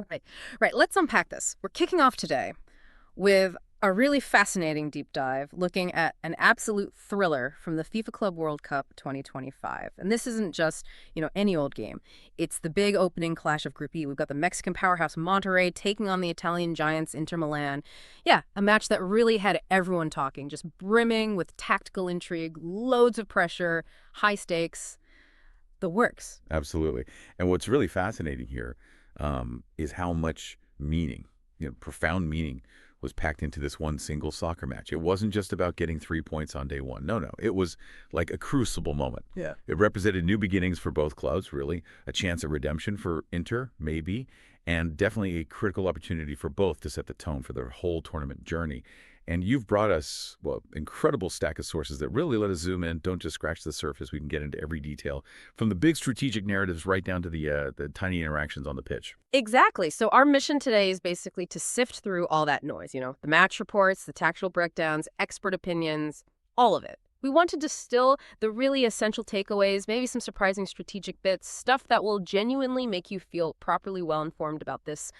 Right. Right. Let's unpack this. We're kicking off today with a really fascinating deep dive looking at an absolute thriller from the FIFA Club World Cup 2025. And this isn't just, any old game. It's the big opening clash of Group E. We've got the Mexican powerhouse Monterrey taking on the Italian giants Inter Milan. Yeah, a match that really had everyone talking, just brimming with tactical intrigue, loads of pressure, high stakes, the works. Absolutely. And what's really fascinating here is how much meaning, profound meaning was packed into this one single soccer match. It wasn't just about getting 3 points on day one. No. It was like a crucible moment. Yeah. It represented new beginnings for both clubs, really. A chance at redemption for Inter, maybe, and definitely a critical opportunity for both to set the tone for their whole tournament journey. And you've brought us, incredible stack of sources that really let us zoom in, don't just scratch the surface. We can get into every detail, from the big strategic narratives right down to the tiny interactions on the pitch. Exactly. So our mission today is basically to sift through all that noise, the match reports, the tactical breakdowns, expert opinions, all of it. We want to distill the really essential takeaways, maybe some surprising strategic bits, stuff that will genuinely make you feel properly well-informed about this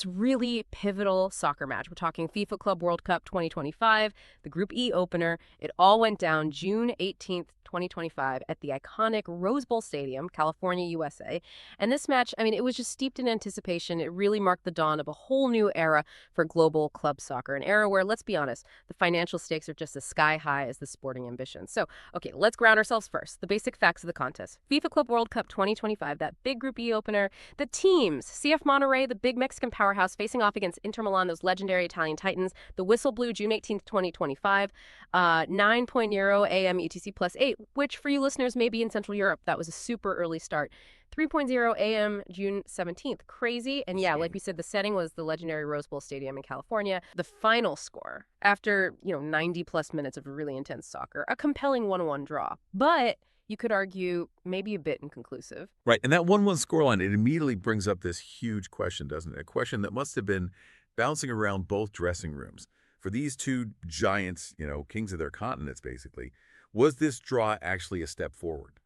really pivotal soccer match. We're talking FIFA Club World Cup 2025, the Group E opener. It all went down June 18th, 2025 at the iconic Rose Bowl Stadium, California, USA. And this match, it was just steeped in anticipation. It really marked the dawn of a whole new era for global club soccer, an era where, let's be honest, the financial stakes are just as sky high as the sporting ambitions. So, okay, let's ground ourselves first. The basic facts of the contest. FIFA Club World Cup 2025, that big Group E opener. The teams, CF Monterrey, the big Mexican powerhouse, facing off against Inter Milan, those legendary Italian titans. The whistle blew June 18th, 2025. 9.0 AM UTC +8, which for you listeners may be in Central Europe. That was a super early start. 3.0 AM June 17th. Crazy. And yeah, like we said, the setting was the legendary Rose Bowl Stadium in California. The final score, after 90 plus minutes of really intense soccer, a compelling 1-1 draw. But you could argue maybe a bit inconclusive. Right. And that 1-1 scoreline, it immediately brings up this huge question, doesn't it? A question that must have been bouncing around both dressing rooms. For these two giants, kings of their continents, basically, was this draw actually a step forward?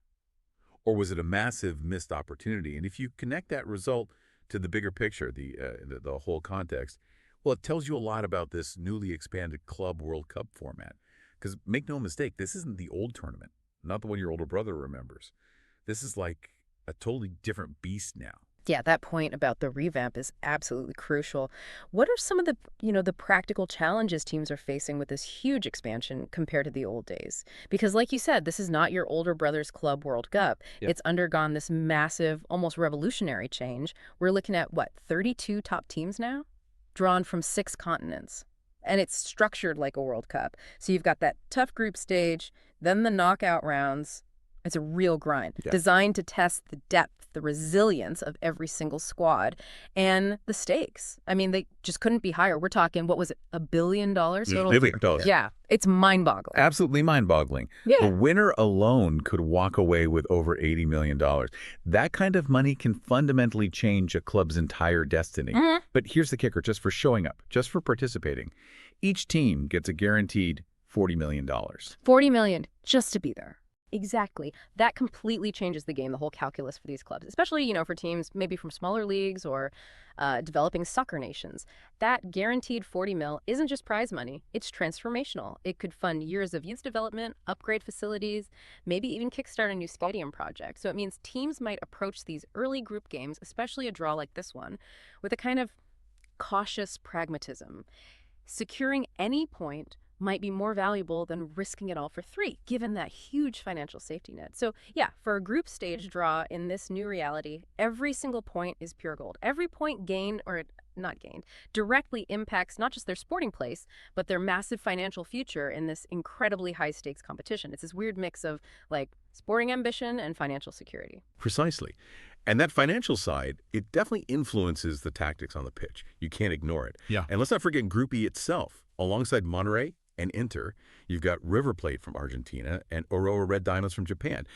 Or was it a massive missed opportunity? And if you connect that result to the bigger picture, the whole context, well, it tells you a lot about this newly expanded Club World Cup format. Because make no mistake, this isn't the old tournament, not the one your older brother remembers. This is like a totally different beast now. Yeah, that point about the revamp is absolutely crucial. What are some of the practical challenges teams are facing with this huge expansion compared to the old days? Because like you said, this is not your older brother's Club World Cup. Yep. It's undergone this massive, almost revolutionary change. We're looking at, 32 top teams now? Drawn from 6 continents. And it's structured like a World Cup. So you've got that tough group stage, then the knockout rounds. It's a real grind, designed to test the depth, the resilience of every single squad, and the stakes. They just couldn't be higher. We're talking, what was it, $1 billion? $1 billion. Yeah, it's mind-boggling. Absolutely mind-boggling. Yeah. The winner alone could walk away with over $80 million. That kind of money can fundamentally change a club's entire destiny. Mm-hmm. But here's the kicker, just for showing up, just for participating. Each team gets a guaranteed $40 million. $40 million just to be there. Exactly. That completely changes the game, the whole calculus for these clubs, especially, for teams maybe from smaller leagues or developing soccer nations. That guaranteed 40 mil isn't just prize money. It's transformational. It could fund years of youth development, upgrade facilities, maybe even kickstart a new stadium project. So it means teams might approach these early group games, especially a draw like this one, with a kind of cautious pragmatism. Securing any point might be more valuable than risking it all for 3, given that huge financial safety net. So yeah, for a group stage draw in this new reality, every single point is pure gold. Every point gained, or not gained, directly impacts not just their sporting place, but their massive financial future in this incredibly high stakes competition. It's this weird mix of sporting ambition and financial security. Precisely. And that financial side, it definitely influences the tactics on the pitch. You can't ignore it. Yeah. And let's not forget Group E itself. Alongside Monterrey and Inter, you've got River Plate from Argentina and Aurora Red Diamonds from Japan.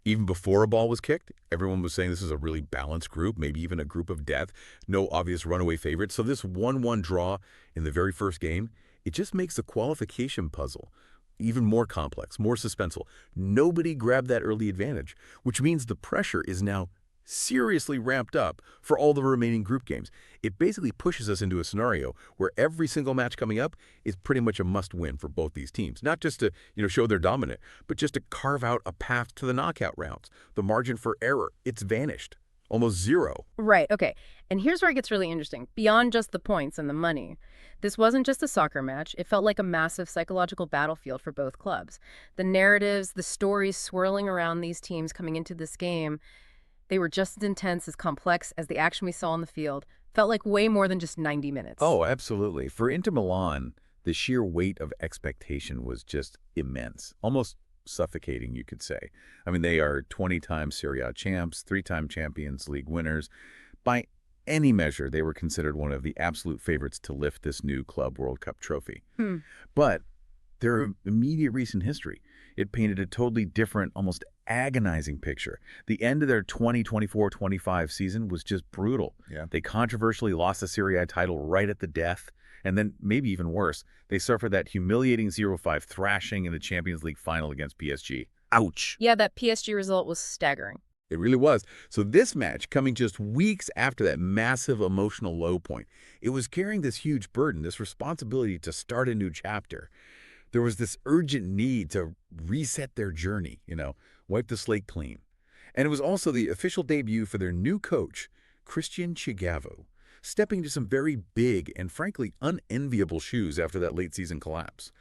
Even before a ball was kicked, everyone was saying this is a really balanced group, maybe even a group of death, no obvious runaway favorites. So this 1-1 draw in the very first game, it just makes the qualification puzzle even more complex, more suspenseful. Nobody grabbed that early advantage, which means the pressure is now seriously ramped up for all the remaining group games. It basically pushes us into a scenario where every single match coming up is pretty much a must-win for both these teams. Not just to, show they're dominant, but just to carve out a path to the knockout rounds. The margin for error, it's vanished. Almost zero. Right, okay. And here's where it gets really interesting. Beyond just the points and the money, this wasn't just a soccer match. It felt like a massive psychological battlefield for both clubs. The narratives, the stories swirling around these teams coming into this game, they were just as intense, as complex as the action we saw on the field. Felt like way more than just 90 minutes. Oh, absolutely. For Inter Milan, the sheer weight of expectation was just immense. Almost suffocating, you could say. I mean, they are 20-time Serie A champs, 3-time Champions League winners. By any measure, they were considered one of the absolute favorites to lift this new Club World Cup trophy. But their immediate recent history, it painted a totally different, almost agonizing picture. The end of their 2024-25 season was just brutal. Yeah. They controversially lost the Serie A title right at the death. And then, maybe even worse, they suffered that humiliating 0-5 thrashing in the Champions League final against PSG. Ouch. Yeah, that PSG result was staggering. It really was. So this match, coming just weeks after that massive emotional low point, it was carrying this huge burden, this responsibility to start a new chapter. There was this urgent need to reset their journey, wipe the slate clean. And it was also the official debut for their new coach, Cristian Chivu, stepping into some very big and frankly unenviable shoes after that late-season collapse.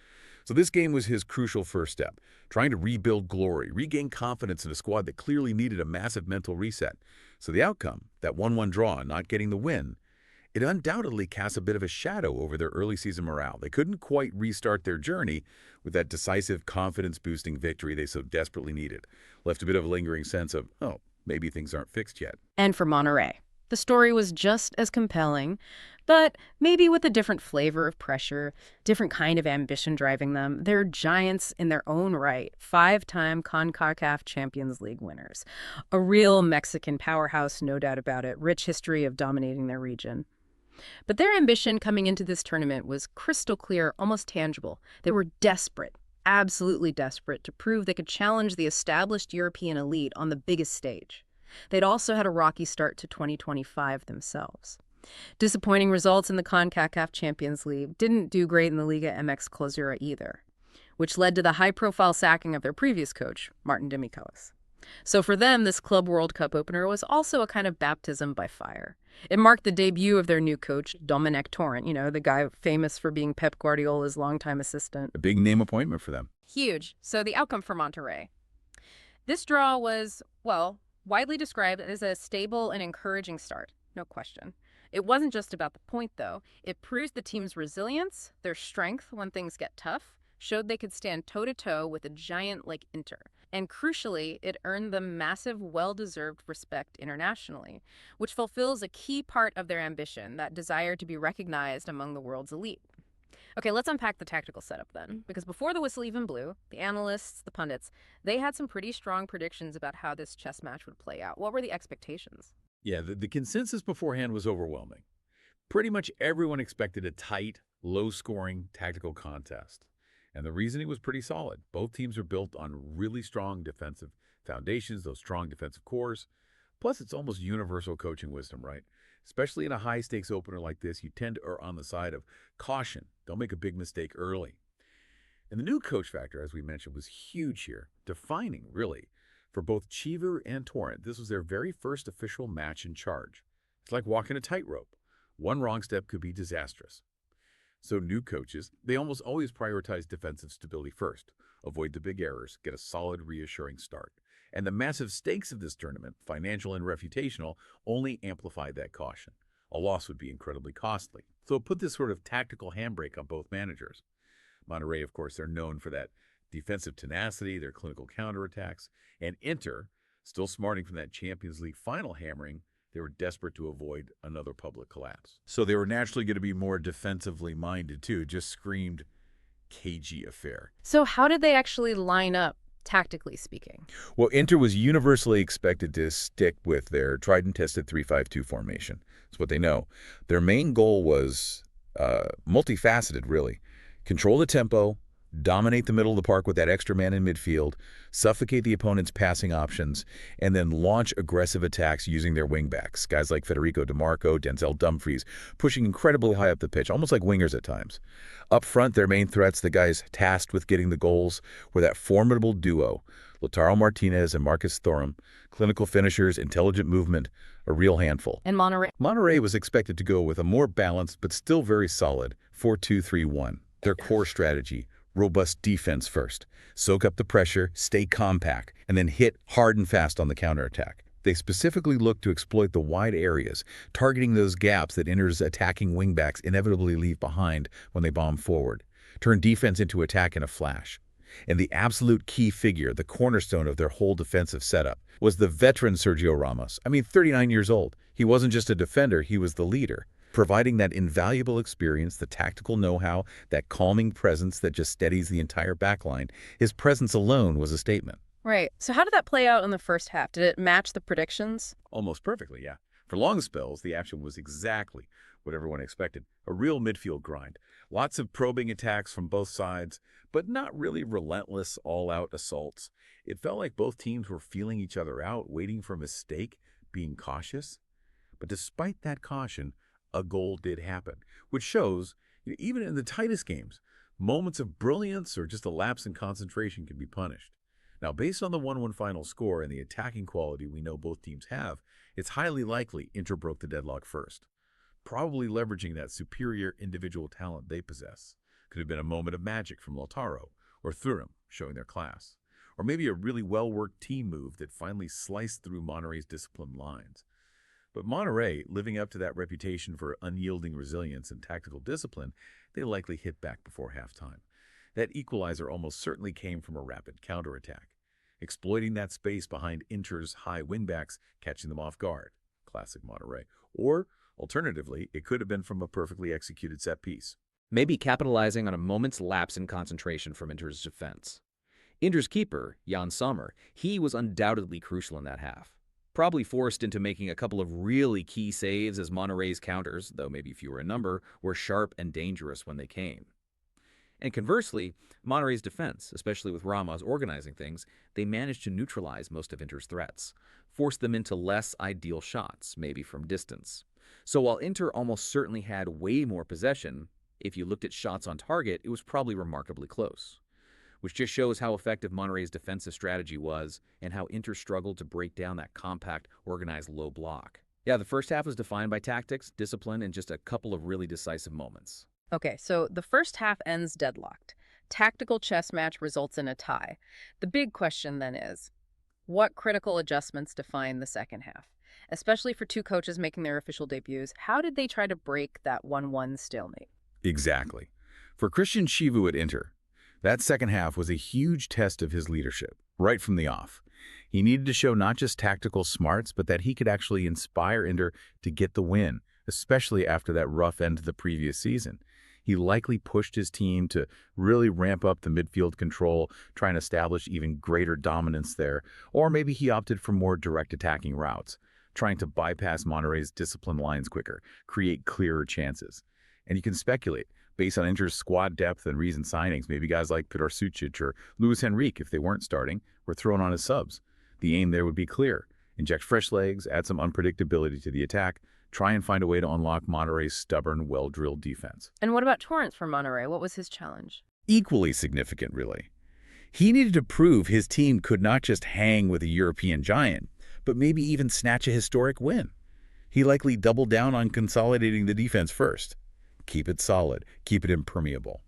So this game was his crucial first step, trying to rebuild glory, regain confidence in a squad that clearly needed a massive mental reset. So the outcome, that 1-1 draw, not getting the win, it undoubtedly casts a bit of a shadow over their early season morale. They couldn't quite restart their journey with that decisive, confidence-boosting victory they so desperately needed. Left a bit of a lingering sense of, oh, maybe things aren't fixed yet. And for Monterrey, the story was just as compelling, but maybe with a different flavor of pressure, different kind of ambition driving them. They're giants in their own right, 5-time CONCACAF Champions League winners. A real Mexican powerhouse, no doubt about it, rich history of dominating their region. But their ambition coming into this tournament was crystal clear, almost tangible. They were desperate, absolutely desperate, to prove they could challenge the established European elite on the biggest stage. They'd also had a rocky start to 2025 themselves. Disappointing results in the CONCACAF Champions League, didn't do great in the Liga MX Clausura either, which led to the high-profile sacking of their previous coach, Martin Demichelis. So for them, this Club World Cup opener was also a kind of baptism by fire. It marked the debut of their new coach, Domènec Torrent, the guy famous for being Pep Guardiola's longtime assistant. A big name appointment for them. Huge. So the outcome for Monterrey. This draw was, well, widely described as a stable and encouraging start, no question. It wasn't just about the point, though. It proves the team's resilience, their strength when things get tough, showed they could stand toe-to-toe with a giant like Inter. And crucially, it earned them massive, well-deserved respect internationally, which fulfills a key part of their ambition, that desire to be recognized among the world's elite. Okay, let's unpack the tactical setup then, because before the whistle even blew, the analysts, the pundits, they had some pretty strong predictions about how this chess match would play out. What were the expectations? Yeah, the consensus beforehand was overwhelming. Pretty much everyone expected a tight, low-scoring tactical contest. And the reasoning was pretty solid. Both teams are built on really strong defensive foundations, those strong defensive cores. Plus, it's almost universal coaching wisdom, right? Especially in a high-stakes opener like this, you tend to err on the side of caution. Don't make a big mistake early. And the new coach factor, as we mentioned, was huge here, defining, really. For both Chivu and Torrent, this was their very first official match in charge. It's like walking a tightrope. One wrong step could be disastrous. So new coaches, they almost always prioritize defensive stability first, avoid the big errors, get a solid, reassuring start. And the massive stakes of this tournament, financial and reputational, only amplified that caution. A loss would be incredibly costly. So it put this sort of tactical handbrake on both managers. Monterrey, of course, they're known for that defensive tenacity, their clinical counterattacks, and Inter, still smarting from that Champions League final hammering, they were desperate to avoid another public collapse. So they were naturally going to be more defensively minded, too. Just screamed cagey affair. So how did they actually line up, tactically speaking? Well, Inter was universally expected to stick with their tried-and-tested 3-5-2 formation. That's what they know. Their main goal was multifaceted, really. Control the tempo, dominate the middle of the park with that extra man in midfield, suffocate the opponent's passing options, and then launch aggressive attacks using their wingbacks, guys like Federico DiMarco, Denzel Dumfries, pushing incredibly high up the pitch, almost like wingers at times. Up front, their main threats, the guys tasked with getting the goals, were that formidable duo, Lautaro Martínez and Marcus Thuram, clinical finishers, intelligent movement, a real handful. And Monterrey? Monterrey was expected to go with a more balanced but still very solid 4-2-3-1. Their core strategy, robust defense first, soak up the pressure, stay compact, and then hit hard and fast on the counterattack. They specifically look to exploit the wide areas, targeting those gaps that Inter's attacking wingbacks inevitably leave behind when they bomb forward. Turn defense into attack in a flash. And the absolute key figure, the cornerstone of their whole defensive setup, was the veteran Sergio Ramos. 39 years old. He wasn't just a defender, he was the leader, providing that invaluable experience, the tactical know-how, that calming presence that just steadies the entire backline. His presence alone was a statement. Right. So how did that play out in the first half? Did it match the predictions? Almost perfectly, yeah. For long spells, the action was exactly what everyone expected. A real midfield grind. Lots of probing attacks from both sides, but not really relentless, all-out assaults. It felt like both teams were feeling each other out, waiting for a mistake, being cautious. But despite that caution, a goal did happen, which shows, even in the tightest games, moments of brilliance or just a lapse in concentration can be punished. Now, based on the 1-1 final score and the attacking quality we know both teams have, it's highly likely Inter broke the deadlock first, probably leveraging that superior individual talent they possess. Could have been a moment of magic from Lautaro or Thuram showing their class, or maybe a really well-worked team move that finally sliced through Monterrey's disciplined lines. But Monterrey, living up to that reputation for unyielding resilience and tactical discipline, they likely hit back before halftime. That equalizer almost certainly came from a rapid counterattack, exploiting that space behind Inter's high wingbacks, catching them off guard. Classic Monterrey. Or, alternatively, it could have been from a perfectly executed set piece. Maybe capitalizing on a moment's lapse in concentration from Inter's defense. Inter's keeper, Jan Sommer, he was undoubtedly crucial in that half. Probably forced into making a couple of really key saves as Monterrey's counters, though maybe fewer in number, were sharp and dangerous when they came. And conversely, Monterrey's defense, especially with Ramos organizing things, they managed to neutralize most of Inter's threats, force them into less ideal shots, maybe from distance. So while Inter almost certainly had way more possession, if you looked at shots on target, it was probably remarkably close. Which just shows how effective Monterrey's defensive strategy was and how Inter struggled to break down that compact, organized low block. Yeah, the first half was defined by tactics, discipline, and just a couple of really decisive moments. Okay, so the first half ends deadlocked. Tactical chess match results in a tie. The big question then is, what critical adjustments define the second half? Especially for two coaches making their official debuts, how did they try to break that 1-1 stalemate? Exactly. For Cristian Chivu at Inter, that second half was a huge test of his leadership, right from the off. He needed to show not just tactical smarts, but that he could actually inspire Inter to get the win, especially after that rough end to the previous season. He likely pushed his team to really ramp up the midfield control, try and establish even greater dominance there, or maybe he opted for more direct attacking routes, trying to bypass Monterrey's disciplined lines quicker, create clearer chances. And you can speculate, based on Inter's squad depth and recent signings, maybe guys like Piotr Sucic or Luis Henrique, if they weren't starting, were thrown on as subs. The aim there would be clear. Inject fresh legs, add some unpredictability to the attack, try and find a way to unlock Monterrey's stubborn, well-drilled defense. And what about Torrent for Monterrey? What was his challenge? Equally significant, really. He needed to prove his team could not just hang with a European giant, but maybe even snatch a historic win. He likely doubled down on consolidating the defense first. Keep it solid, keep it impermeable.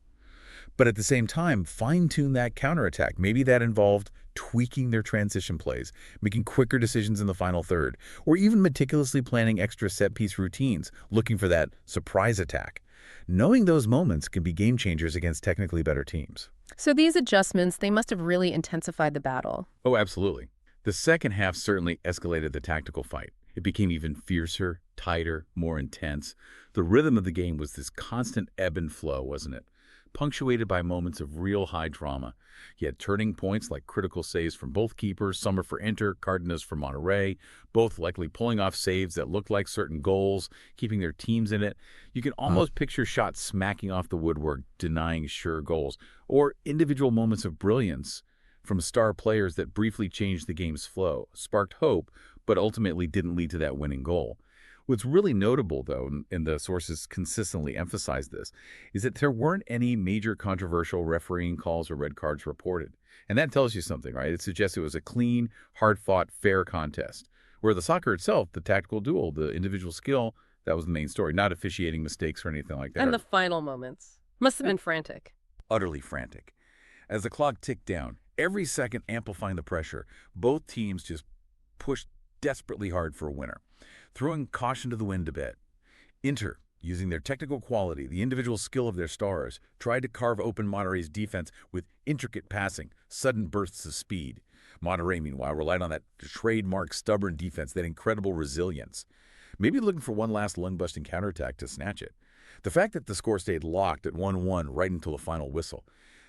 But at the same time, fine-tune that counterattack. Maybe that involved tweaking their transition plays, making quicker decisions in the final third, or even meticulously planning extra set-piece routines, looking for that surprise attack. Knowing those moments can be game changers against technically better teams. So these adjustments, they must have really intensified the battle. Oh, absolutely. The second half certainly escalated the tactical fight. It became even fiercer, tighter, more intense. The rhythm of the game was this constant ebb and flow, wasn't it? punctuated by moments of real high drama. You had turning points like critical saves from both keepers, Sommer for Inter, Cardenas for Monterrey, both likely pulling off saves that looked like certain goals, keeping their teams in it. You can almost picture shots smacking off the woodwork, denying sure goals, or individual moments of brilliance from star players that briefly changed the game's flow, sparked hope, but ultimately didn't lead to that winning goal. What's really notable, though, and the sources consistently emphasize this, is that there weren't any major controversial refereeing calls or red cards reported. And that tells you something, right? It suggests it was a clean, hard-fought, fair contest. Where the soccer itself, the tactical duel, the individual skill, that was the main story, not officiating mistakes or anything like that. And the final moments must have been frantic. Utterly frantic. As the clock ticked down, every second amplifying the pressure, both teams just pushed desperately hard for a winner, throwing caution to the wind a bit. Inter, using their technical quality, the individual skill of their stars, tried to carve open Monterrey's defense with intricate passing, sudden bursts of speed. Monterrey, meanwhile, relied on that trademark stubborn defense, that incredible resilience. Maybe looking for one last lung-busting counterattack to snatch it. The fact that the score stayed locked at 1-1 right until the final whistle,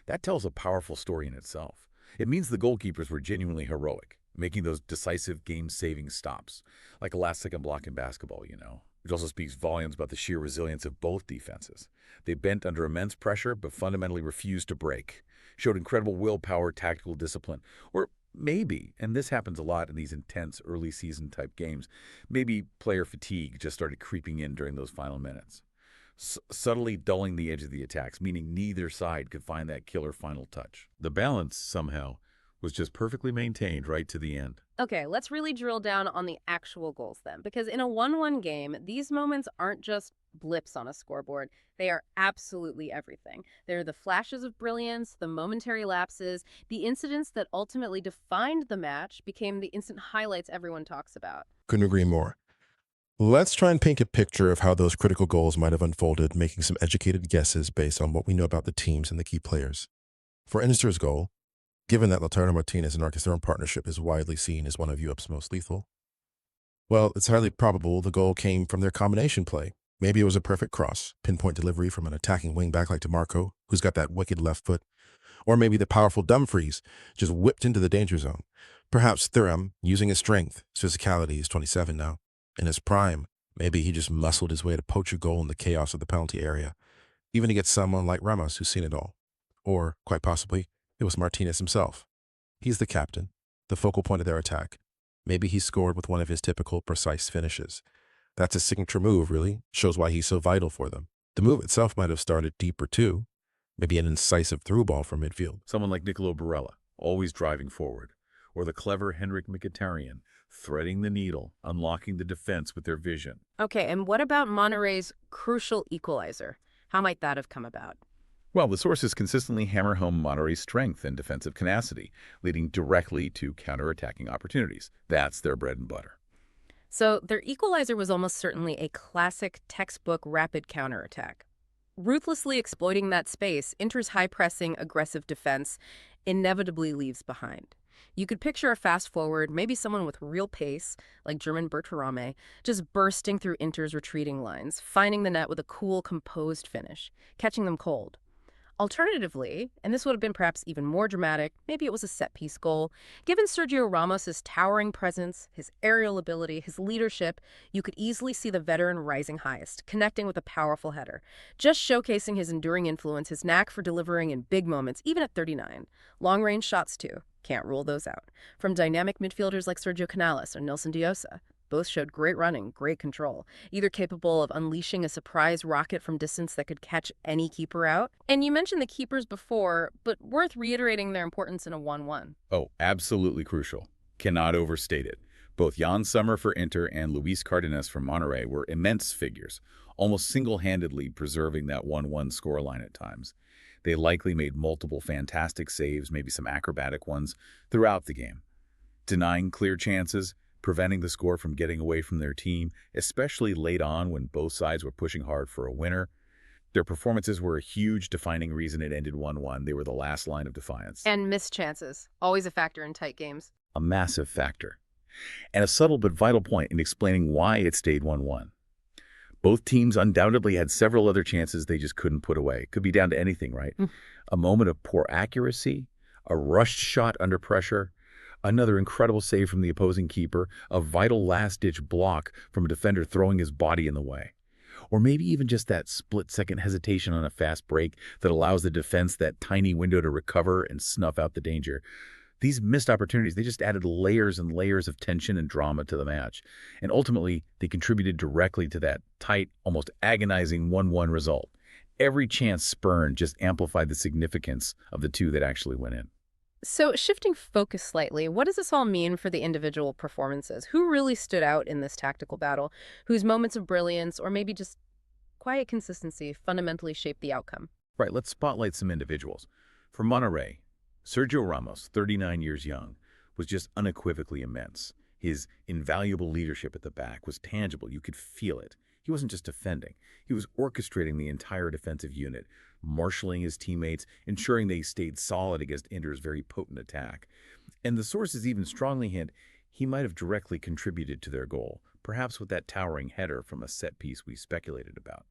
that tells a powerful story in itself. It means the goalkeepers were genuinely heroic, making those decisive game-saving stops, like a last-second block in basketball, you know. Which also speaks volumes about the sheer resilience of both defenses. They bent under immense pressure, but fundamentally refused to break, showed incredible willpower, tactical discipline, or maybe, and this happens a lot in these intense early-season type games, maybe player fatigue just started creeping in during those final minutes, subtly dulling the edge of the attacks, meaning neither side could find that killer final touch. The balance, somehow, was just perfectly maintained right to the end. Okay, let's really drill down on the actual goals then, because in a 1-1 game, these moments aren't just blips on a scoreboard. They are absolutely everything. They're the flashes of brilliance, the momentary lapses, the incidents that ultimately defined the match became the instant highlights everyone talks about. Couldn't agree more. Let's try and paint a picture of how those critical goals might have unfolded, making some educated guesses based on what we know about the teams and the key players. For Inter's goal, given that Lautaro Martínez and Thuram partnership is widely seen as one of Europe's most lethal, well, it's highly probable the goal came from their combination play. Maybe it was a perfect cross, pinpoint delivery from an attacking wingback like DeMarco, who's got that wicked left foot, or maybe the powerful Dumfries just whipped into the danger zone. Perhaps Thuram, using his strength, his physicality, he's 27 now, in his prime, maybe he just muscled his way to poach a goal in the chaos of the penalty area, even to get someone like Ramos who's seen it all. Or, quite possibly, it was Martinez himself. He's the captain, the focal point of their attack. Maybe he scored with one of his typical precise finishes. That's his signature move, really. Shows why he's so vital for them. The move itself might have started deeper too. Maybe an incisive through ball from midfield. Someone like Nicolo Barella, always driving forward. Or the clever Henrik Mkhitaryan, threading the needle, unlocking the defense with their vision. Okay, and what about Monterrey's crucial equalizer? How might that have come about? Well, the sources consistently hammer home Monterrey's strength and defensive tenacity, leading directly to counterattacking opportunities. That's their bread and butter. So their equalizer was almost certainly a classic textbook rapid counterattack. Ruthlessly exploiting that space, Inter's high-pressing, aggressive defense inevitably leaves behind. You could picture a fast-forward, maybe someone with real pace, like German Bertrame, just bursting through Inter's retreating lines, finding the net with a cool, composed finish, catching them cold. Alternatively, and this would have been perhaps even more dramatic, maybe it was a set-piece goal, given Sergio Ramos' towering presence, his aerial ability, his leadership, you could easily see the veteran rising highest, connecting with a powerful header, just showcasing his enduring influence, his knack for delivering in big moments, even at 39. Long-range shots, too. Can't rule those out. From dynamic midfielders like Sergio Canales or Nilson Diosa. Both showed great running, great control, either capable of unleashing a surprise rocket from distance that could catch any keeper out. And you mentioned the keepers before, but worth reiterating their importance in a 1-1. Oh, absolutely crucial. Cannot overstate it. Both Jan Sommer for Inter and Luis Cardenas for Monterrey were immense figures, almost single-handedly preserving that 1-1 scoreline at times. They likely made multiple fantastic saves, maybe some acrobatic ones, throughout the game, denying clear chances, preventing the score from getting away from their team, especially late on when both sides were pushing hard for a winner. Their performances were a huge defining reason it ended 1-1. They were the last line of defiance. And missed chances, always a factor in tight games. A massive factor. And a subtle but vital point in explaining why it stayed 1-1. Both teams undoubtedly had several other chances they just couldn't put away. Could be down to anything, right? A moment of poor accuracy, a rushed shot under pressure, another incredible save from the opposing keeper, a vital last-ditch block from a defender throwing his body in the way. Or maybe even just that split-second hesitation on a fast break that allows the defense that tiny window to recover and snuff out the danger. These missed opportunities, they just added layers and layers of tension and drama to the match. And ultimately, they contributed directly to that tight, almost agonizing 1-1 result. Every chance spurned just amplified the significance of the two that actually went in. So shifting focus slightly, what does this all mean for the individual performances? Who really stood out in this tactical battle? Whose moments of brilliance or maybe just quiet consistency fundamentally shaped the outcome? Right, let's spotlight some individuals. For Monterrey, Sergio Ramos, 39 years young, was just unequivocally immense. His invaluable leadership at the back was tangible. You could feel it. He wasn't just defending. He was orchestrating the entire defensive unit, marshaling his teammates, ensuring they stayed solid against Inter's very potent attack. And the sources even strongly hint he might have directly contributed to their goal, perhaps with that towering header from a set piece we speculated about.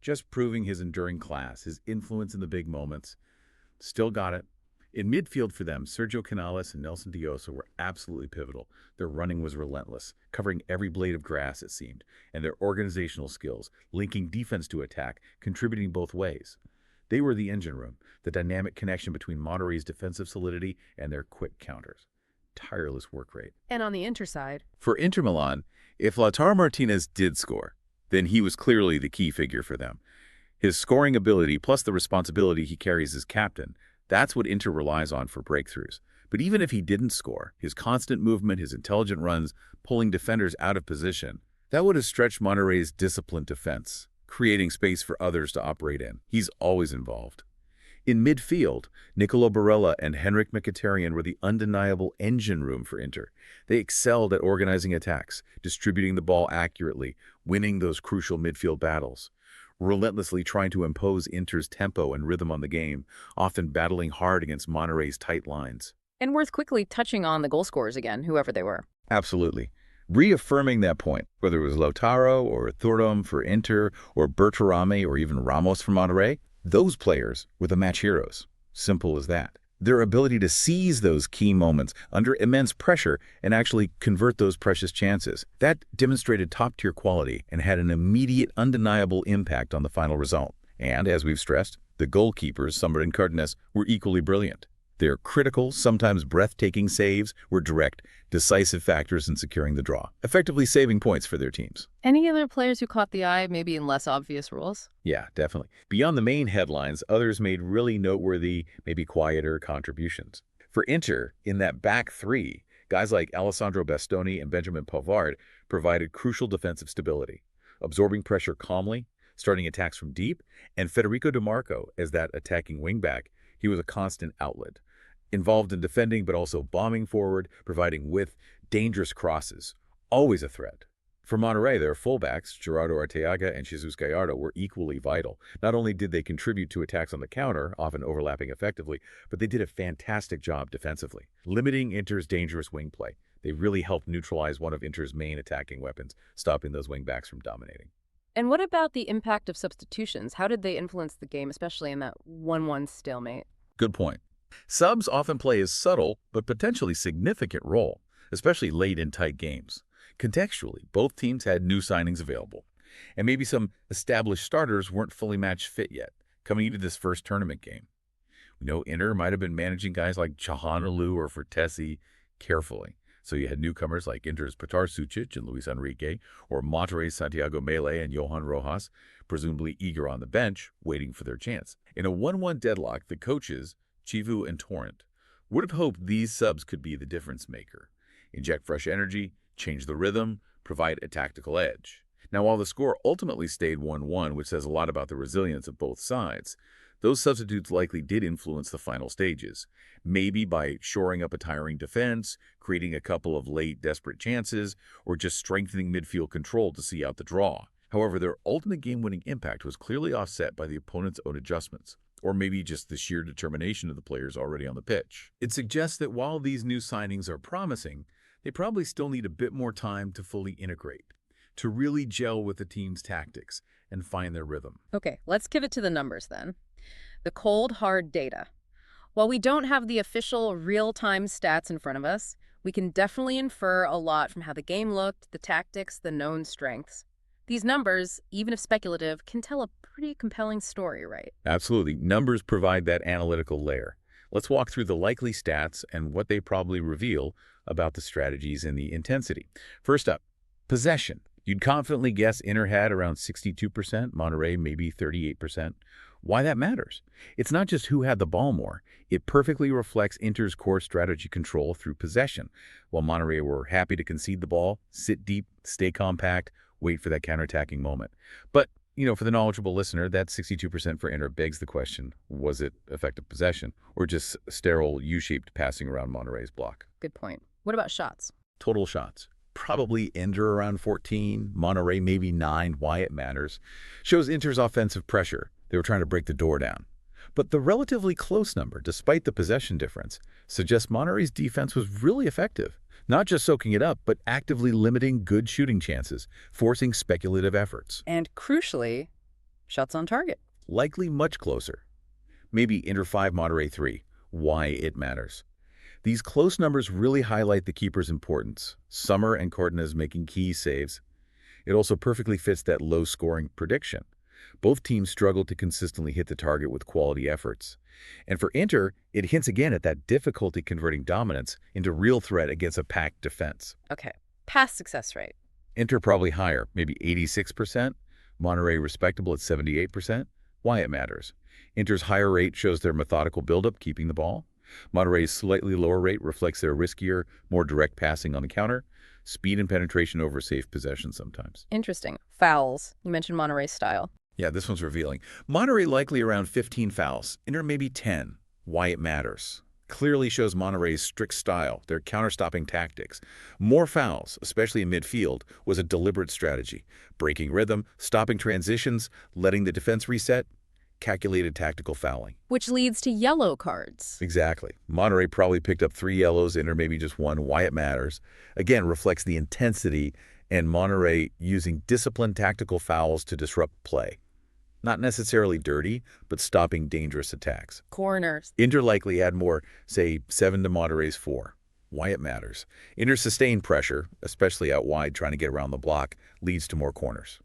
Just proving his enduring class, his influence in the big moments. Still got it. In midfield for them, Sergio Canales and Nelson Dioso were absolutely pivotal. Their running was relentless, covering every blade of grass, it seemed, and their organizational skills, linking defense to attack, contributing both ways. They were the engine room, the dynamic connection between Monterrey's defensive solidity and their quick counters. Tireless work rate. And on the Inter side? For Inter Milan, if Lautaro Martínez did score, then he was clearly the key figure for them. His scoring ability, plus the responsibility he carries as captain, that's what Inter relies on for breakthroughs. But even if he didn't score, his constant movement, his intelligent runs, pulling defenders out of position, that would have stretched Monterrey's disciplined defense, creating space for others to operate in. He's always involved. In midfield, Nicolo Barella and Henrik Mkhitaryan were the undeniable engine room for Inter. They excelled at organizing attacks, distributing the ball accurately, winning those crucial midfield battles, relentlessly trying to impose Inter's tempo and rhythm on the game, often battling hard against Monterrey's tight lines. And worth quickly touching on the goal scorers again, whoever they were. Absolutely. Reaffirming that point, whether it was Lautaro or Thuram for Inter or Berterame or even Ramos for Monterrey, those players were the match heroes. Simple as that. Their ability to seize those key moments under immense pressure and actually convert those precious chances, that demonstrated top-tier quality and had an immediate, undeniable impact on the final result. And, as we've stressed, the goalkeepers, Sommer and Cardenas, were equally brilliant. Their critical, sometimes breathtaking saves were direct, decisive factors in securing the draw, effectively saving points for their teams. Any other players who caught the eye, maybe in less obvious roles? Yeah, definitely. Beyond the main headlines, others made really noteworthy, maybe quieter contributions. For Inter, in that back three, guys like Alessandro Bastoni and Benjamin Pavard provided crucial defensive stability, absorbing pressure calmly, starting attacks from deep, and Federico Di Marco as that attacking wingback. He was a constant outlet, involved in defending but also bombing forward, providing width, dangerous crosses, always a threat. For Monterrey, their fullbacks, Gerardo Arteaga and Jesus Gallardo, were equally vital. Not only did they contribute to attacks on the counter, often overlapping effectively, but they did a fantastic job defensively, limiting Inter's dangerous wing play. They really helped neutralize one of Inter's main attacking weapons, stopping those wingbacks from dominating. And what about the impact of substitutions? How did they influence the game, especially in that 1-1 stalemate? Good point. Subs often play a subtle but potentially significant role, especially late in tight games. Contextually, both teams had new signings available, and maybe some established starters weren't fully match fit yet, coming into this first tournament game. We know Inter might have been managing guys like Çalhanoğlu or Fertesi carefully, so you had newcomers like Inter's Petar Sucic and Luis Enrique, or Monterrey's Santiago Mele and Johan Rojas, presumably eager on the bench, waiting for their chance. In a 1-1 deadlock, the coaches, Chivu and Torrent, would have hoped these subs could be the difference maker, inject fresh energy, change the rhythm, provide a tactical edge. Now, while the score ultimately stayed 1-1, which says a lot about the resilience of both sides, those substitutes likely did influence the final stages, maybe by shoring up a tiring defense, creating a couple of late desperate chances, or just strengthening midfield control to see out the draw. However, their ultimate game-winning impact was clearly offset by the opponent's own adjustments, or maybe just the sheer determination of the players already on the pitch. It suggests that while these new signings are promising, they probably still need a bit more time to fully integrate, to really gel with the team's tactics and find their rhythm. Okay, let's give it to the numbers then. The cold, hard data. While we don't have the official real-time stats in front of us, we can definitely infer a lot from how the game looked, the tactics, the known strengths. These numbers, even if speculative, can tell a pretty compelling story, right? Absolutely. Numbers provide that analytical layer. Let's walk through the likely stats and what they probably reveal about the strategies and the intensity. First up, possession. You'd confidently guess Inter had around 62%, Monterrey maybe 38%. Why that matters? It's not just who had the ball more. It perfectly reflects Inter's core strategy control through possession. While Monterrey were happy to concede the ball, sit deep, stay compact, wait for that counterattacking moment. But, for the knowledgeable listener, that 62% for Inter begs the question, was it effective possession or just sterile U-shaped passing around Monterrey's block? Good point. What about shots? Total shots. Probably Inter around 14, Monterrey maybe 9. Why it matters shows Inter's offensive pressure. They were trying to break the door down. But the relatively close number, despite the possession difference, suggests Monterrey's defense was really effective. Not just soaking it up, but actively limiting good shooting chances, forcing speculative efforts. And crucially, shots on target. Likely much closer. Maybe Inter 5, Monterrey 3. Why it matters. These close numbers really highlight the keeper's importance. Sommer and Cardenas making key saves. It also perfectly fits that low-scoring prediction. Both teams struggled to consistently hit the target with quality efforts. And for Inter, it hints again at that difficulty converting dominance into real threat against a packed defense. Okay, pass success rate. Inter probably higher, maybe 86%. Monterrey respectable at 78%. Why it matters. Inter's higher rate shows their methodical buildup, keeping the ball. Monterrey's slightly lower rate reflects their riskier, more direct passing on the counter. Speed and penetration over safe possession sometimes. Interesting. Fouls. You mentioned Monterrey's style. Yeah, this one's revealing. Monterrey likely around 15 fouls. Inter maybe 10. Why it matters. Clearly shows Monterrey's strict style, their counter-stopping tactics. More fouls, especially in midfield, was a deliberate strategy. Breaking rhythm, stopping transitions, letting the defense reset. Calculated tactical fouling. Which leads to yellow cards. Exactly. Monterrey probably picked up 3 yellows, Inter maybe just 1. Why it matters. Again, reflects the intensity and Monterrey using disciplined tactical fouls to disrupt play. Not necessarily dirty, but stopping dangerous attacks. Corners. Inter likely had more, say 7 to Monterrey's 4. Why it matters. Inter's sustained pressure, especially out wide trying to get around the block, leads to more corners.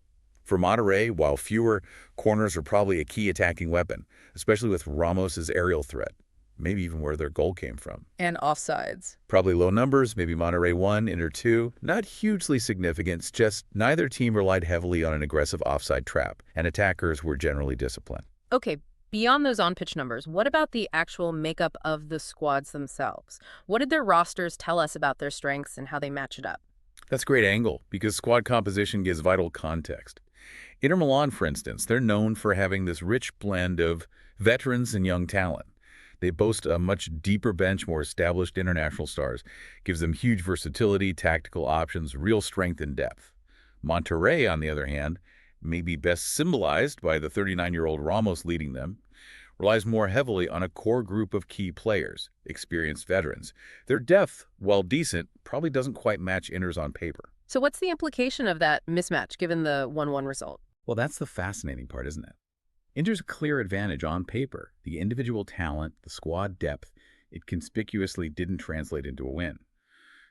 For Monterrey, while fewer, corners are probably a key attacking weapon, especially with Ramos's aerial threat, maybe even where their goal came from. And offsides. Probably low numbers, maybe Monterrey 1, Inter 2. Not hugely significant, it's just neither team relied heavily on an aggressive offside trap, and attackers were generally disciplined. Okay, beyond those on-pitch numbers, what about the actual makeup of the squads themselves? What did their rosters tell us about their strengths and how they match it up? That's a great angle, because squad composition gives vital context. Inter Milan, for instance, they're known for having this rich blend of veterans and young talent. They boast a much deeper bench, more established international stars. Gives them huge versatility, tactical options, real strength and depth. Monterrey, on the other hand, may be best symbolized by the 39-year-old Ramos leading them, relies more heavily on a core group of key players, experienced veterans. Their depth, while decent, probably doesn't quite match Inter's on paper. So what's the implication of that mismatch given the 1-1 result? Well, that's the fascinating part, isn't it? Inter's a clear advantage on paper. The individual talent, the squad depth, it conspicuously didn't translate into a win.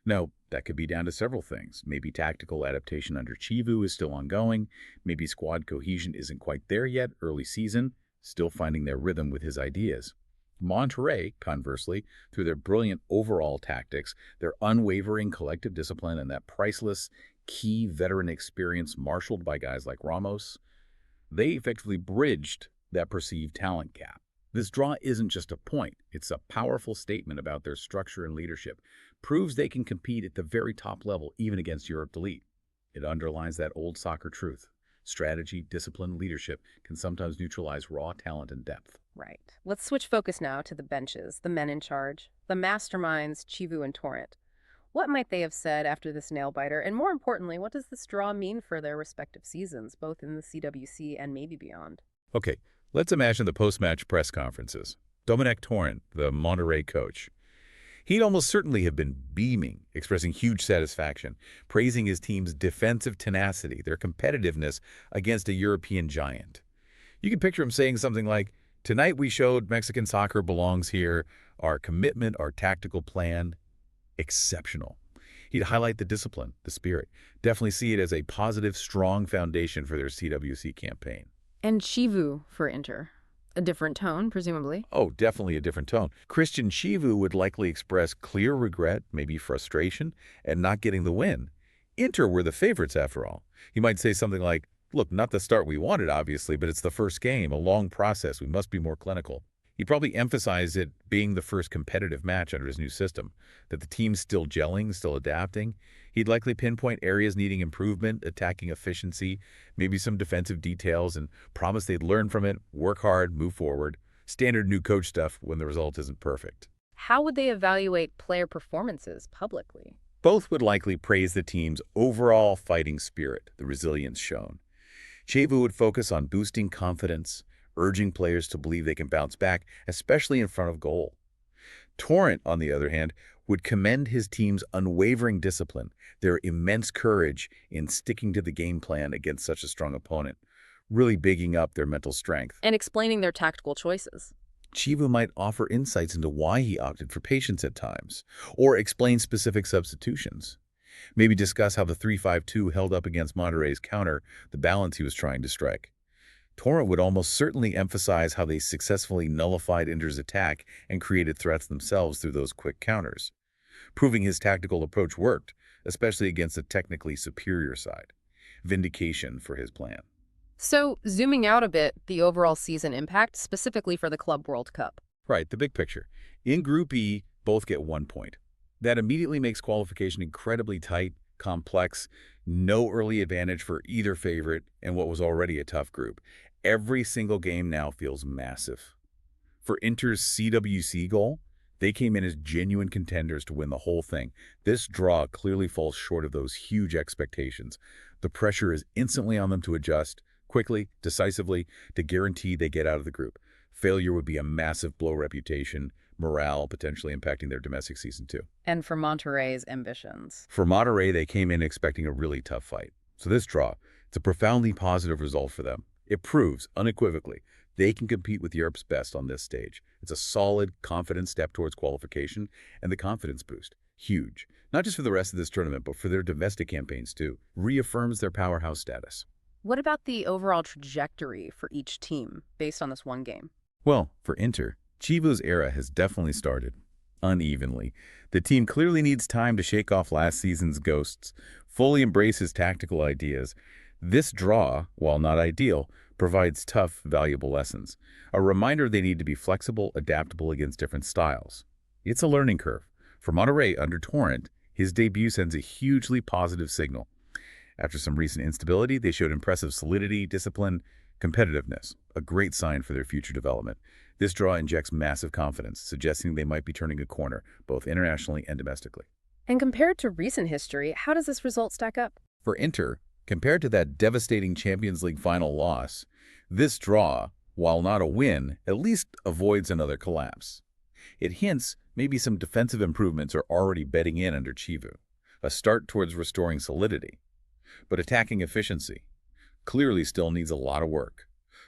No, that could be down to several things. Maybe tactical adaptation under Chivu is still ongoing. Maybe squad cohesion isn't quite there yet, early season, still finding their rhythm with his ideas. Monterrey, conversely, through their brilliant overall tactics, their unwavering collective discipline, and that priceless, key veteran experience marshaled by guys like Ramos, they effectively bridged that perceived talent gap. This draw isn't just a point. It's a powerful statement about their structure and leadership. Proves they can compete at the very top level, even against Europe's elite. It underlines that old soccer truth. Strategy, discipline, leadership can sometimes neutralize raw talent and depth. Right. Let's switch focus now to the benches, the men in charge, the masterminds, Chivu and Torrent. What might they have said after this nail-biter? And more importantly, what does this draw mean for their respective seasons, both in the CWC and maybe beyond? Okay, let's imagine the post-match press conferences. Domènec Torrent, the Monterrey coach. He'd almost certainly have been beaming, expressing huge satisfaction, praising his team's defensive tenacity, their competitiveness against a European giant. You can picture him saying something like, "Tonight we showed Mexican soccer belongs here. Our commitment, our tactical plan, exceptional." He'd highlight the discipline, the spirit, definitely see it as a positive, strong foundation for their CWC campaign. And Chivu for Inter. A different tone, presumably. Oh, definitely a different tone. Cristian Chivu would likely express clear regret, maybe frustration, at not getting the win. Inter were the favorites, after all. He might say something like, "Look, not the start we wanted, obviously, but it's the first game, a long process. We must be more clinical." He probably emphasized it being the first competitive match under his new system, that the team's still gelling, still adapting. He'd likely pinpoint areas needing improvement, attacking efficiency, maybe some defensive details, and promise they'd learn from it, work hard, move forward. Standard new coach stuff when the result isn't perfect. How would they evaluate player performances publicly? Both would likely praise the team's overall fighting spirit, the resilience shown. Chivu would focus on boosting confidence, urging players to believe they can bounce back, especially in front of goal. Torrent, on the other hand, would commend his team's unwavering discipline, their immense courage in sticking to the game plan against such a strong opponent, really bigging up their mental strength. And explaining their tactical choices. Chivu might offer insights into why he opted for patience at times, or explain specific substitutions. Maybe discuss how the 3-5-2 held up against Monterrey's counter, the balance he was trying to strike. Torrent would almost certainly emphasize how they successfully nullified Inter's attack and created threats themselves through those quick counters, proving his tactical approach worked, especially against a technically superior side. Vindication for his plan. So, zooming out a bit, the overall season impact, specifically for the Club World Cup. Right, the big picture. In Group E, both get 1 point. That immediately makes qualification incredibly tight, complex, no early advantage for either favorite in what was already a tough group. Every single game now feels massive. For Inter's CWC goal, they came in as genuine contenders to win the whole thing. This draw clearly falls short of those huge expectations. The pressure is instantly on them to adjust, quickly, decisively, to guarantee they get out of the group. Failure would be a massive blow reputation, morale potentially impacting their domestic season too. And for Monterrey's ambitions. For Monterrey, they came in expecting a really tough fight. So this draw, it's a profoundly positive result for them. It proves, unequivocally, they can compete with Europe's best on this stage. It's a solid, confident step towards qualification, and the confidence boost, huge. Not just for the rest of this tournament, but for their domestic campaigns too. Reaffirms their powerhouse status. What about the overall trajectory for each team based on this one game? Well, for Inter, Chivu's era has definitely started unevenly. The team clearly needs time to shake off last season's ghosts, fully embrace his tactical ideas. This draw, while not ideal, provides tough, valuable lessons. A reminder they need to be flexible, adaptable against different styles. It's a learning curve. For Monterrey under Torrent, his debut sends a hugely positive signal. After some recent instability, they showed impressive solidity, discipline, competitiveness, a great sign for their future development. This draw injects massive confidence, suggesting they might be turning a corner, both internationally and domestically. And compared to recent history, how does this result stack up? For Inter, compared to that devastating Champions League final loss, this draw, while not a win, at least avoids another collapse. It hints maybe some defensive improvements are already bedding in under Chivu, a start towards restoring solidity. But attacking efficiency clearly still needs a lot of work.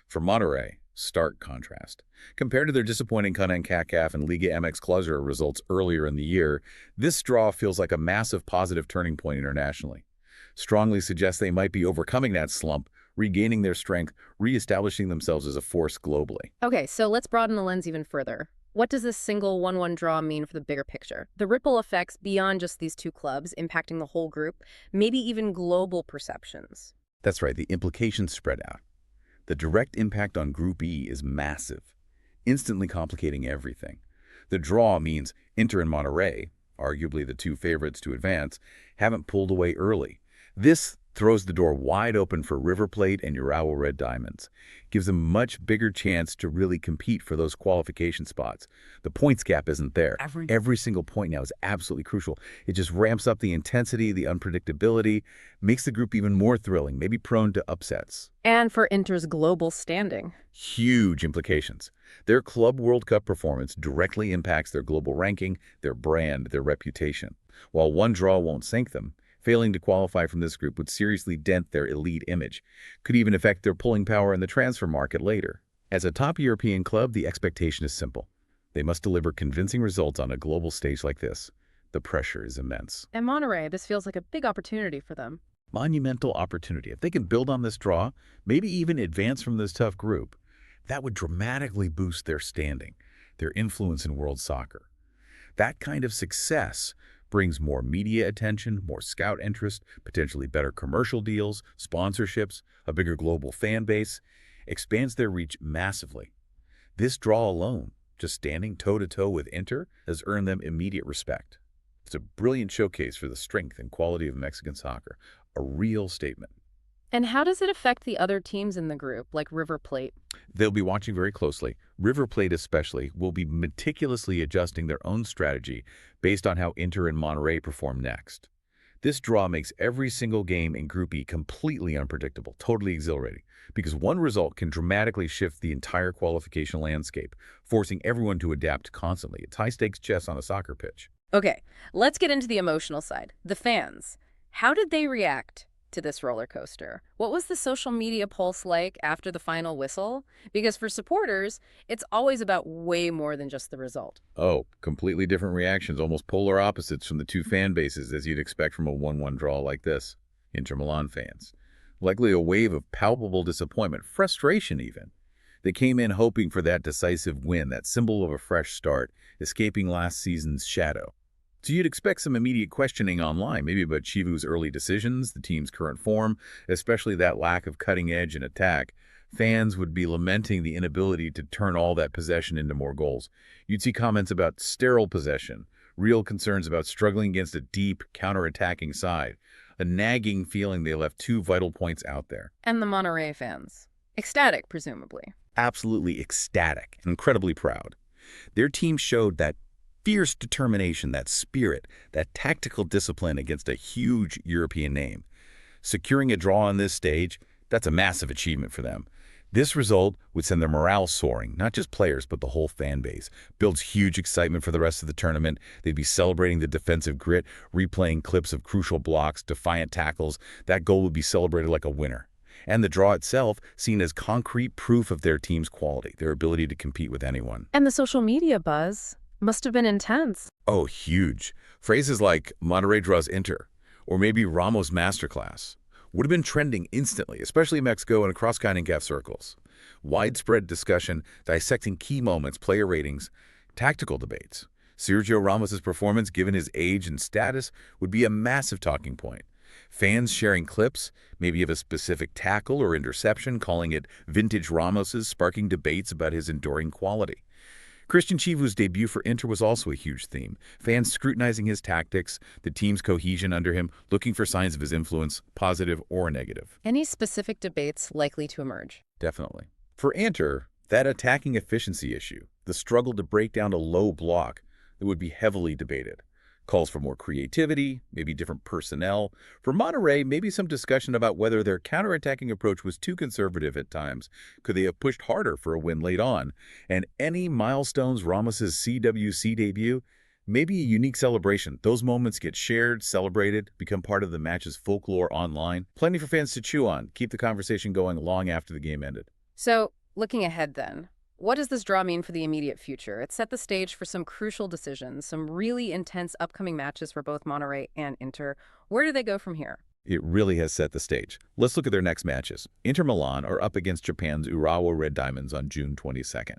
For Monterrey, stark contrast. Compared to their disappointing CONCACAF and Liga MX Clausura results earlier in the year, this draw feels like a massive positive turning point internationally. Strongly suggests they might be overcoming that slump, regaining their strength, reestablishing themselves as a force globally. Okay, so let's broaden the lens even further. What does this single 1-1 draw mean for the bigger picture? The ripple effects beyond just these two clubs impacting the whole group, maybe even global perceptions. That's right, the implications spread out. The direct impact on Group E is massive, instantly complicating everything. The draw means Inter and Monterrey, arguably the two favorites to advance, haven't pulled away early. This throws the door wide open for River Plate and Urawa Red Diamonds. Gives them much bigger chance to really compete for those qualification spots. The points gap isn't there. Every single point now is absolutely crucial. It just ramps up the intensity, the unpredictability, makes the group even more thrilling, maybe prone to upsets. And for Inter's global standing. Huge implications. Their Club World Cup performance directly impacts their global ranking, their brand, their reputation. While one draw won't sink them, failing to qualify from this group would seriously dent their elite image, could even affect their pulling power in the transfer market later. As a top European club, the expectation is simple. They must deliver convincing results on a global stage like this. The pressure is immense. And Monterrey, this feels like a big opportunity for them. Monumental opportunity. If they can build on this draw, maybe even advance from this tough group, that would dramatically boost their standing, their influence in world soccer. That kind of success brings more media attention, more scout interest, potentially better commercial deals, sponsorships, a bigger global fan base, expands their reach massively. This draw alone, just standing toe-to-toe with Inter, has earned them immediate respect. It's a brilliant showcase for the strength and quality of Mexican soccer, a real statement. And how does it affect the other teams in the group, like River Plate? They'll be watching very closely. River Plate especially will be meticulously adjusting their own strategy based on how Inter and Monterrey perform next. This draw makes every single game in Group E completely unpredictable, totally exhilarating, because one result can dramatically shift the entire qualification landscape, forcing everyone to adapt constantly. It's high-stakes chess on a soccer pitch. Okay, let's get into the emotional side. The fans. How did they react to this roller coaster? What was the social media pulse like after the final whistle? Because for supporters, it's always about way more than just the result. Oh, completely different reactions, almost polar opposites from the two fan bases as you'd expect from a 1-1 draw like this. Inter Milan fans. Likely a wave of palpable disappointment, frustration even. They came in hoping for that decisive win, that symbol of a fresh start, escaping last season's shadow. So you'd expect some immediate questioning online, maybe about Chivu's early decisions, the team's current form, especially that lack of cutting edge in attack. Fans would be lamenting the inability to turn all that possession into more goals. You'd see comments about sterile possession, real concerns about struggling against a deep, counter-attacking side, a nagging feeling they left two vital points out there. And the Monterrey fans. Ecstatic, presumably. Absolutely ecstatic, incredibly proud. Their team showed that fierce determination, that spirit, that tactical discipline against a huge European name. Securing a draw on this stage, that's a massive achievement for them. This result would send their morale soaring, not just players, but the whole fan base. Builds huge excitement for the rest of the tournament. They'd be celebrating the defensive grit, replaying clips of crucial blocks, defiant tackles. That goal would be celebrated like a winner. And the draw itself seen as concrete proof of their team's quality, their ability to compete with anyone. And the social media buzz must have been intense. Oh, huge. Phrases like Monterrey draws Inter, or maybe Ramos masterclass, would have been trending instantly, especially in Mexico and across CONCACAF circles. Widespread discussion dissecting key moments, player ratings, tactical debates. Sergio Ramos' performance, given his age and status, would be a massive talking point. Fans sharing clips, maybe of a specific tackle or interception, calling it vintage Ramos's, sparking debates about his enduring quality. Cristian Chivu's debut for Inter was also a huge theme. Fans scrutinizing his tactics, the team's cohesion under him, looking for signs of his influence, positive or negative. Any specific debates likely to emerge? Definitely. For Inter, that attacking efficiency issue, the struggle to break down a low block, that would be heavily debated. Calls for more creativity, maybe different personnel. For Monterrey, maybe some discussion about whether their counterattacking approach was too conservative at times. Could they have pushed harder for a win late on? And any milestones Ramos's CWC debut? Maybe a unique celebration. Those moments get shared, celebrated, become part of the match's folklore online. Plenty for fans to chew on. Keep the conversation going long after the game ended. So, looking ahead then, what does this draw mean for the immediate future? It set the stage for some crucial decisions, some really intense upcoming matches for both Monterrey and Inter. Where do they go from here? It really has set the stage. Let's look at their next matches. Inter Milan are up against Japan's Urawa Red Diamonds on June 22nd.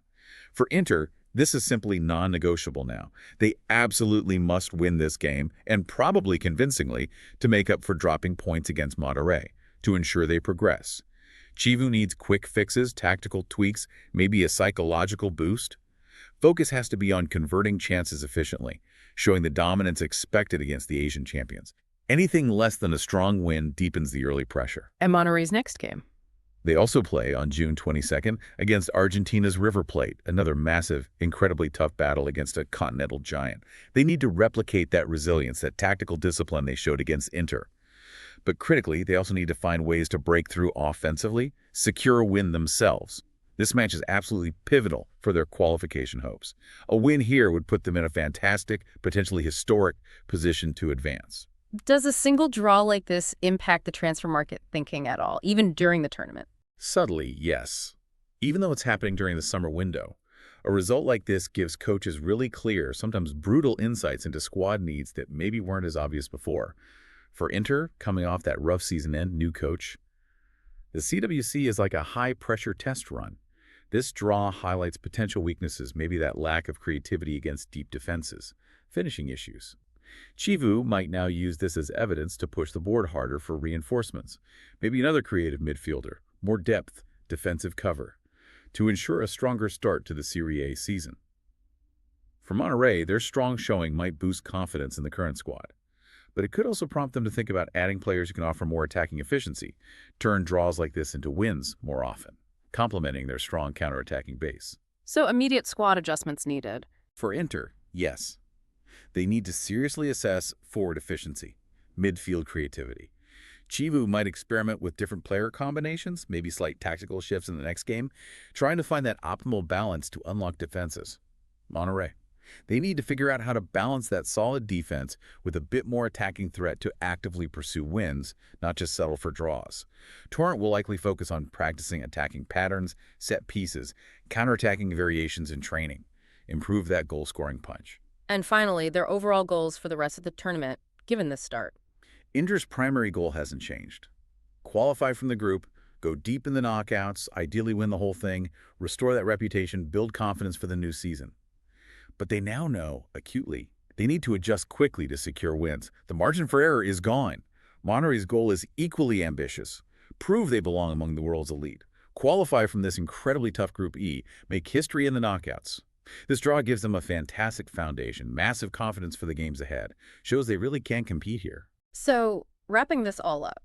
For Inter, this is simply non-negotiable now. They absolutely must win this game, and probably convincingly, to make up for dropping points against Monterrey, to ensure they progress. Chivu needs quick fixes, tactical tweaks, maybe a psychological boost. Focus has to be on converting chances efficiently, showing the dominance expected against the Asian champions. Anything less than a strong win deepens the early pressure. And Monterrey's next game. They also play on June 22nd against Argentina's River Plate, another massive, incredibly tough battle against a continental giant. They need to replicate that resilience, that tactical discipline they showed against Inter. But critically, they also need to find ways to break through offensively, secure a win themselves. This match is absolutely pivotal for their qualification hopes. A win here would put them in a fantastic, potentially historic position to advance. Does a single draw like this impact the transfer market thinking at all, even during the tournament? Subtly, yes. Even though it's happening during the summer window, a result like this gives coaches really clear, sometimes brutal insights into squad needs that maybe weren't as obvious before. For Inter, coming off that rough season end, new coach, the CWC is like a high-pressure test run. This draw highlights potential weaknesses, maybe that lack of creativity against deep defenses, finishing issues. Chivu might now use this as evidence to push the board harder for reinforcements, maybe another creative midfielder, more depth, defensive cover, to ensure a stronger start to the Serie A season. For Monterrey, their strong showing might boost confidence in the current squad, but it could also prompt them to think about adding players who can offer more attacking efficiency, turn draws like this into wins more often, complementing their strong counterattacking base. So immediate squad adjustments needed. For Inter, yes. They need to seriously assess forward efficiency, midfield creativity. Chivu might experiment with different player combinations, maybe slight tactical shifts in the next game, trying to find that optimal balance to unlock defenses. Monterrey, they need to figure out how to balance that solid defense with a bit more attacking threat to actively pursue wins, not just settle for draws. Torrent will likely focus on practicing attacking patterns, set pieces, counterattacking variations in training, improve that goal-scoring punch. And finally, their overall goals for the rest of the tournament, given this start. Inter's primary goal hasn't changed. Qualify from the group, go deep in the knockouts, ideally win the whole thing, restore that reputation, build confidence for the new season. But they now know, acutely, they need to adjust quickly to secure wins. The margin for error is gone. Monterrey's goal is equally ambitious. Prove they belong among the world's elite. Qualify from this incredibly tough Group E. Make history in the knockouts. This draw gives them a fantastic foundation, massive confidence for the games ahead. Shows they really can compete here. So, wrapping this all up,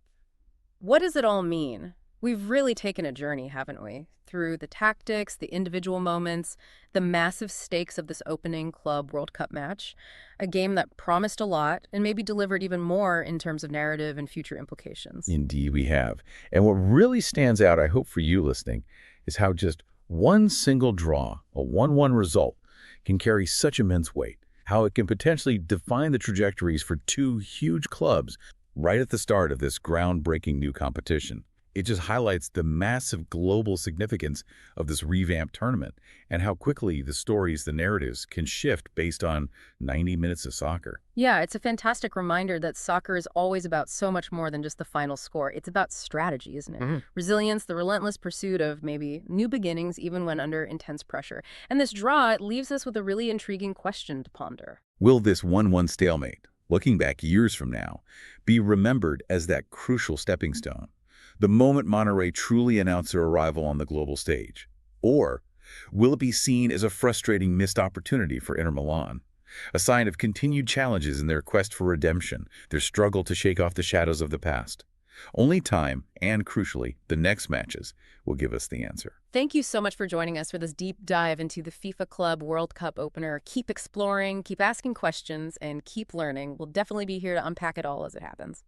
what does it all mean? We've really taken a journey, haven't we? Through the tactics, the individual moments, the massive stakes of this opening Club World Cup match, a game that promised a lot and maybe delivered even more in terms of narrative and future implications. Indeed we have. And what really stands out, I hope for you listening, is how just one single draw, a 1-1 result, can carry such immense weight. How it can potentially define the trajectories for two huge clubs right at the start of this groundbreaking new competition. It just highlights the massive global significance of this revamped tournament and how quickly the stories, the narratives can shift based on 90 minutes of soccer. Yeah, it's a fantastic reminder that soccer is always about so much more than just the final score. It's about strategy, isn't it? Resilience, the relentless pursuit of maybe new beginnings even when under intense pressure. And this draw leaves us with a really intriguing question to ponder. Will this 1-1 stalemate, looking back years from now, be remembered as that crucial stepping stone? The moment Monterrey truly announced their arrival on the global stage? Or will it be seen as a frustrating missed opportunity for Inter Milan? A sign of continued challenges in their quest for redemption, their struggle to shake off the shadows of the past? Only time, and crucially, the next matches, will give us the answer. Thank you so much for joining us for this deep dive into the FIFA Club World Cup opener. Keep exploring, keep asking questions, and keep learning. We'll definitely be here to unpack it all as it happens.